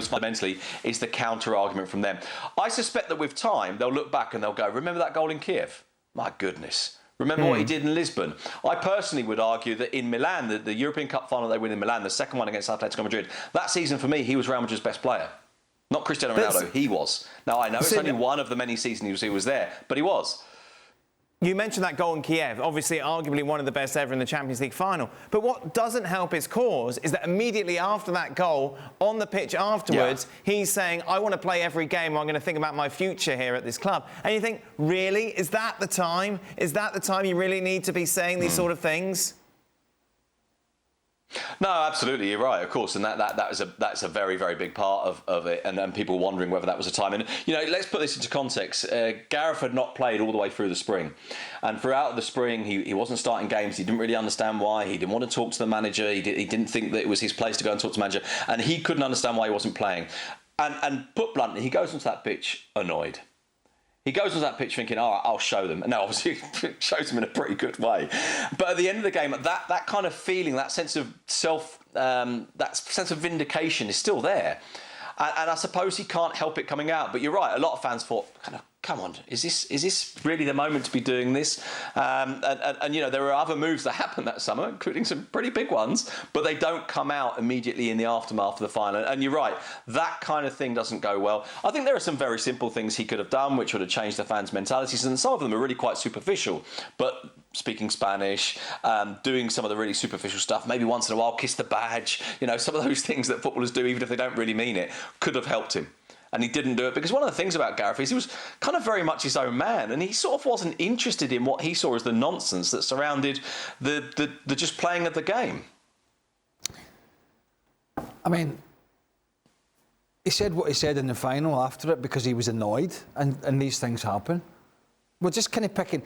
fundamentally is the counter-argument from them. I suspect that with time, they'll look back and they'll go, remember that goal in Kiev? My goodness. Remember what he did in Lisbon? I personally would argue that in Milan, the European Cup final they win in Milan, the second one against Atletico Madrid, that season for me, he was Real Madrid's best player. Not Cristiano Ronaldo, he was. Now, I know it's only one of the many seasons he was there, but he was. You mentioned that goal in Kiev, obviously arguably one of the best ever in the Champions League final. But what doesn't help his cause is that immediately after that goal, on the pitch afterwards, he's saying, I want to play every game, I'm going to think about my future here at this club. And you think, really? Is that the time? Is that the time you really need to be saying these sort of things? No, absolutely, you're right, of course, and that's a very, very big part of it, and people wondering whether that was a time. And let's put this into context. Gareth had not played all the way through the spring, and throughout the spring he wasn't starting games. He didn't really understand why. He didn't want to talk to the manager. He didn't think that it was his place to go and talk to the manager, and he couldn't understand why he wasn't playing. And put bluntly, he goes onto that pitch annoyed. He goes onto that pitch thinking, oh, I'll show them. And now, obviously, it shows them in a pretty good way. But at the end of the game, that kind of feeling, that sense of that sense of vindication is still there. And I suppose he can't help it coming out. But you're right, a lot of fans thought, come on, is this really the moment to be doing this? And there are other moves that happened that summer, including some pretty big ones, but they don't come out immediately in the aftermath of the final. And you're right, that kind of thing doesn't go well. I think there are some very simple things he could have done which would have changed the fans' mentalities, and some of them are really quite superficial. But speaking Spanish, doing some of the really superficial stuff, maybe once in a while kiss the badge, some of those things that footballers do, even if they don't really mean it, could have helped him. And he didn't do it because one of the things about Gareth is he was kind of very much his own man, and he sort of wasn't interested in what he saw as the nonsense that surrounded the just playing of the game. I mean, he said what he said in the final after it because he was annoyed, and these things happen. We're just kind of picking.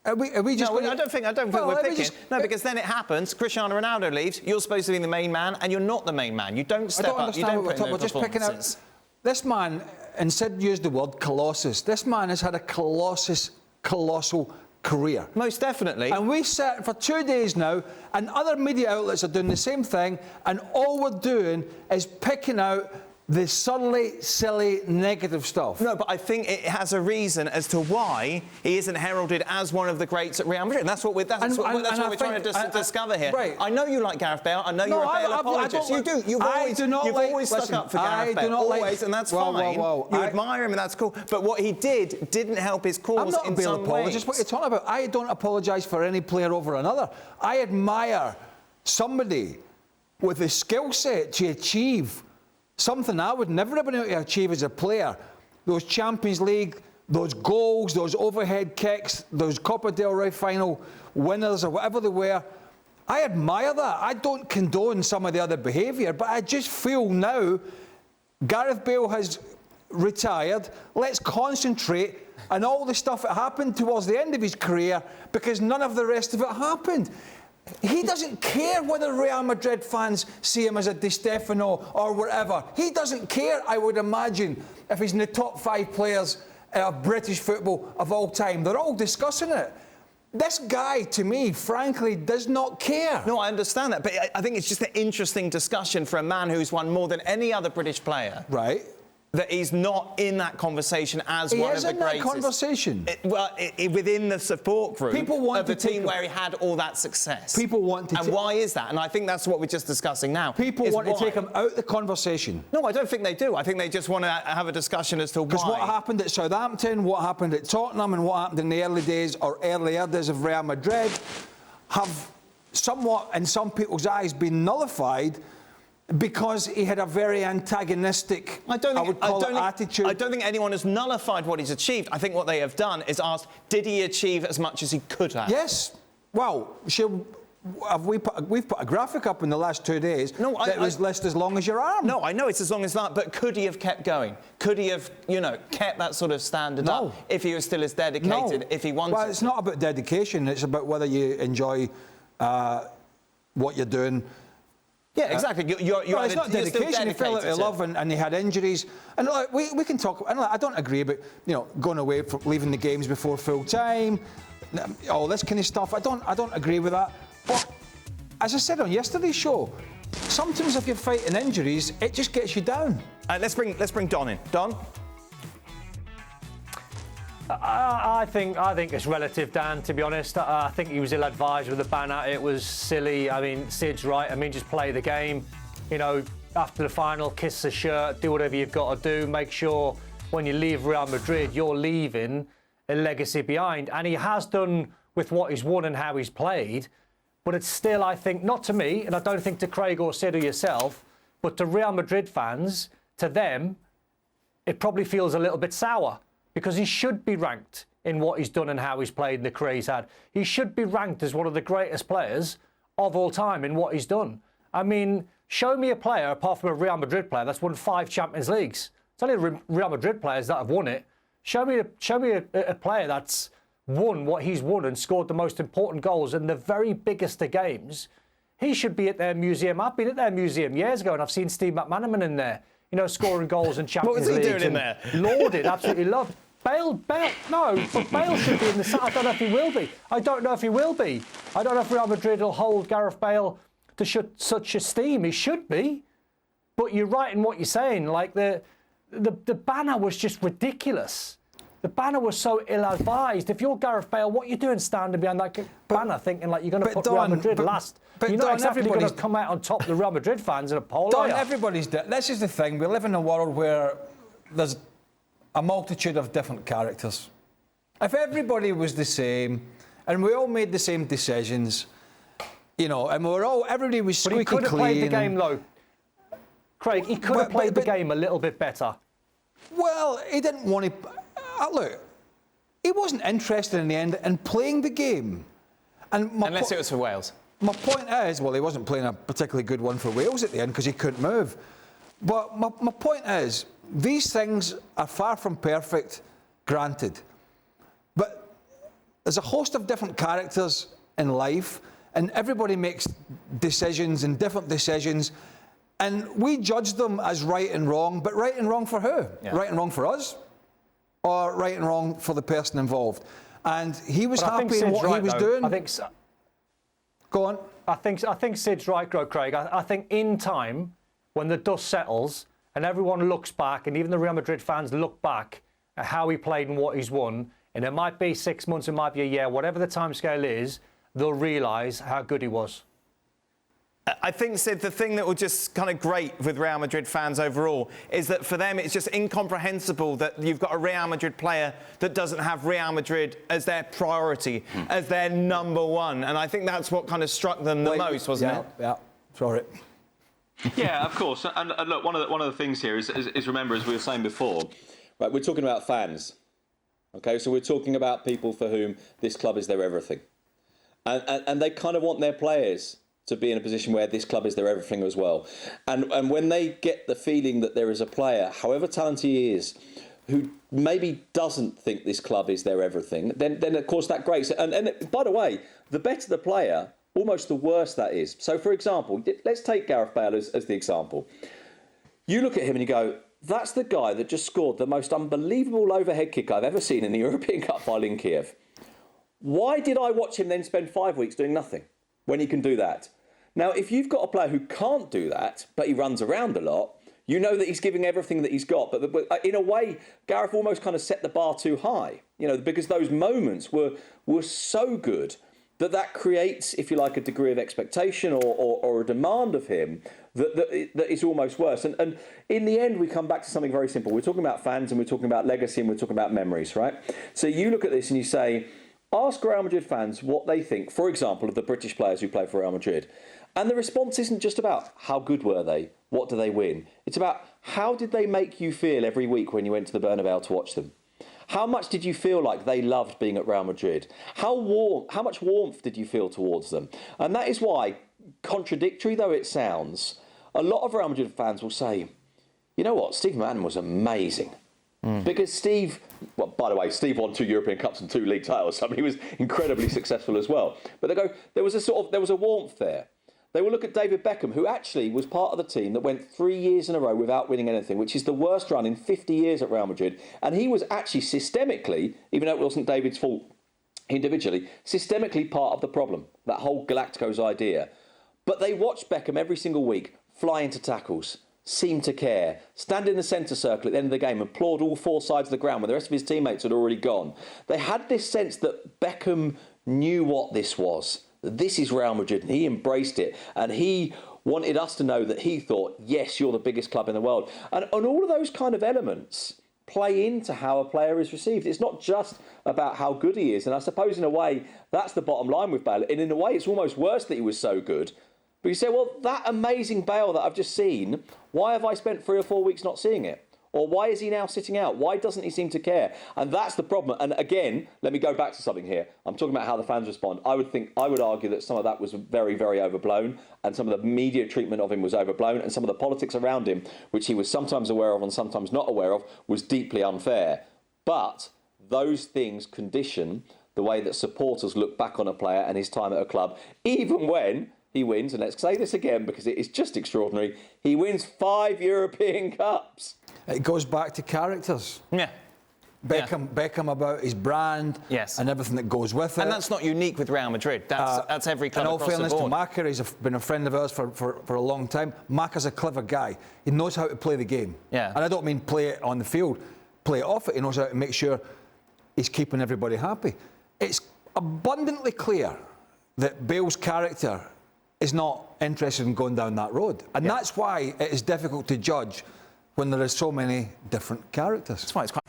Are we just? No, I don't think we're picking. No, because then it happens. Cristiano Ronaldo leaves. You're supposed to be the main man, and you're not the main man. You don't step up. You don't put in those performances. This man, and Sid used the word Colossus. This man has had a colossal career. Most definitely. And we sat for 2 days now, and other media outlets are doing the same thing, and all we're doing is picking out the subtly silly negative stuff. No, but I think it has a reason as to why he isn't heralded as one of the greats at Real Madrid. And that's what we're trying to discover here. Right. I know you like Gareth Bale. I know you're a Bale apologist. You do. You've always stuck up for Gareth Bale. Always, and that's fine. You admire him, and that's cool. But what he didn't help his cause in some ways. I'm not a Bale apologist. What you're talking about, I don't apologise for any player over another. I admire somebody with the skill set to achieve something I would never have been able to achieve as a player. Those Champions League, those goals, those overhead kicks, those Copa del Rey final winners or whatever they were. I admire that. I don't condone some of the other behaviour, but I just feel now Gareth Bale has retired. Let's concentrate on all the stuff that happened towards the end of his career, because none of the rest of it happened. He doesn't care whether Real Madrid fans see him as a Di Stefano or whatever. He doesn't care, I would imagine, if he's in the top 5 players of British football of all time. They're all discussing it. This guy, to me, frankly, does not care. No, I understand that, but I think it's just an interesting discussion for a man who's won more than any other British player. Right. That he's not in that conversation as one of the greatest. He is in that conversation. Within the support group of the team where he had all that success. People want to. And why is that? And I think that's what we're just discussing now. People want to take him out the conversation. No, I don't think they do. I think they just want to have a discussion as to why. Because what happened at Southampton, what happened at Tottenham, and what happened in the early days or earlier days of Real Madrid have somewhat, in some people's eyes, been nullified because he had a very antagonistic, attitude. I don't think anyone has nullified what he's achieved. I think what they have done is asked, did he achieve as much as he could have? Yes. Well, we've put a graphic up in the last 2 days that was listed as long as your arm. No, I know it's as long as that, but could he have kept going? Could he have, kept that sort of standard up if he was still as dedicated, if he wanted? Well, it's not about dedication. It's about whether you enjoy what you're doing. Yeah, exactly. It's not dedication. He fell out of love and he had injuries. And look, we can talk. And look, I don't agree about going away from leaving the games before full time, all this kind of stuff. I don't agree with that. But as I said on yesterday's show, sometimes if you're fighting injuries, it just gets you down. Let's bring Don in. Don? I think it's relative, Dan, to be honest. I think he was ill-advised with the banner. It was silly. I mean, Sid's right. I mean, just play the game. You know, after the final, kiss the shirt, do whatever you've got to do. Make sure when you leave Real Madrid, you're leaving a legacy behind. And he has done with what he's won and how he's played. But it's still, I think, not to me, and I don't think to Craig or Sid or yourself, but to Real Madrid fans, to them, it probably feels a little bit sour because he should be ranked in what he's done and how he's played and the career he's had. He should be ranked as one of the greatest players of all time in what he's done. I mean, show me a player, apart from a Real Madrid player, that's won 5 Champions Leagues. It's only the Real Madrid players that have won it. Show me a player that's won what he's won and scored the most important goals in the very biggest of games. He should be at their museum. I've been at their museum years ago and I've seen Steve McManaman in there, you know, scoring goals in Champions League. What was he doing in there? Lauded, absolutely loved. Bale, no, but Bale should be in the... I don't know if he will be. I don't know if Real Madrid will hold Gareth Bale to such esteem. He should be. But you're right in what you're saying. Like, the banner was just ridiculous. The banner was so ill-advised. If you're Gareth Bale, what are you doing standing behind that banner thinking like you're going to put Real Madrid last? You're not exactly going to come out on top of the Real Madrid fans in a poll, Don, everybody's... This is the thing. We live in a world where there's a multitude of different characters. If everybody was the same and we all made the same decisions, you know, and everybody was squeaky clean... But he could have played the game, though. Craig, he could have played the game a little bit better. Well, he didn't want to... Look, he wasn't interested in the end in playing the game. And unless it was for Wales. My point is, well, he wasn't playing a particularly good one for Wales at the end because he couldn't move. But my point is, these things are far from perfect, granted. But there's a host of different characters in life, and everybody makes decisions and different decisions, and we judge them as right and wrong, but right and wrong for who? Yeah. Right and wrong for us? Or right and wrong for the person involved? And he was happy in what he was doing. I think so. Go on. I think Sid's right, Craig. I think in time, when the dust settles and everyone looks back, and even the Real Madrid fans look back at how he played and what he's won, and it might be 6 months, it might be a year, whatever the timescale is, they'll realise how good he was. I think, Sid, the thing that will just kind of grate with Real Madrid fans overall is that for them it's just incomprehensible that you've got a Real Madrid player that doesn't have Real Madrid as their priority, as their number one. And I think that's what kind of struck them the most, wasn't it? Yeah, sorry. Yeah, of course. And look, one of the things here is remember, as we were saying before, right? We're talking about fans. Okay, so we're talking about people for whom this club is their everything, and they kind of want their players to be in a position where this club is their everything as well. And when they get the feeling that there is a player, however talented he is, who maybe doesn't think this club is their everything, then of course that grates. And by the way, the better the player, almost the worse that is. So for example, let's take Gareth Bale as the example. You look at him and you go, that's the guy that just scored the most unbelievable overhead kick I've ever seen in the European Cup final in Kiev. Why did I watch him then spend 5 weeks doing nothing when he can do that? Now, if you've got a player who can't do that, but he runs around a lot, you know that he's giving everything that he's got. But in a way, Gareth almost kind of set the bar too high, you know, because those moments were so good that creates, if you like, a degree of expectation or a demand of him that is almost worse. And in the end, we come back to something very simple. We're talking about fans and we're talking about legacy and we're talking about memories, right? So you look at this and you say, ask Real Madrid fans what they think, for example, of the British players who play for Real Madrid. And the response isn't just about how good were they, what do they win? It's about how did they make you feel every week when you went to the Bernabeu to watch them? How much did you feel like they loved being at Real Madrid? How much warmth did you feel towards them? And that is why, contradictory though it sounds, a lot of Real Madrid fans will say, you know what, Steve McManaman was amazing. Because Steve, well, by the way, Steve won 2 European Cups and 2 league titles, so he was incredibly successful as well. But they go, there was a warmth there. They will look at David Beckham, who actually was part of the team that went 3 years in a row without winning anything, which is the worst run in 50 years at Real Madrid. And he was actually systemically, even though it wasn't David's fault individually, systemically part of the problem, that whole Galacticos idea. But they watched Beckham every single week fly into tackles, seem to care. Stand in the centre circle at the end of the game, applaud all four sides of the ground when the rest of his teammates had already gone. They had this sense that Beckham knew what this was. This is Real Madrid, and he embraced it, and he wanted us to know that he thought, yes, you're the biggest club in the world. And all of those kind of elements play into how a player is received. It's not just about how good he is, and I suppose in a way that's the bottom line with Bale, and in a way it's almost worse that he was so good. But you say, well, that amazing Bale that I've just seen, why have I spent 3 or 4 weeks not seeing it? Or why is he now sitting out? Why doesn't he seem to care? And that's the problem. And again, let me go back to something here. I'm talking about how the fans respond. I would argue that some of that was very, very overblown, and some of the media treatment of him was overblown, and some of the politics around him, which he was sometimes aware of and sometimes not aware of, was deeply unfair. But those things condition the way that supporters look back on a player and his time at a club, even when he wins, and let's say this again because it is just extraordinary, he wins 5 European Cups. It goes back to characters. Yeah. Beckham about his brand, yes, and everything that goes with it. And that's not unique with Real Madrid. That's every club across the board. In all fairness to Maka, he's been a friend of ours for a long time. Maka's a clever guy. He knows how to play the game. Yeah. And I don't mean play it on the field, play it off it. He knows how to make sure he's keeping everybody happy. It's abundantly clear that Bale's character is not interested in going down that road. And that's why it is difficult to judge when there are so many different characters. That's why it's quite...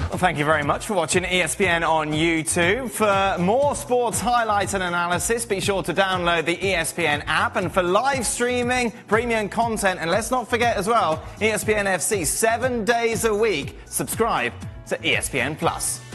Well, thank you very much for watching ESPN on YouTube. For more sports highlights and analysis, be sure to download the ESPN app. And for live streaming, premium content, and let's not forget as well, ESPN FC 7 days a week. Subscribe to ESPN+.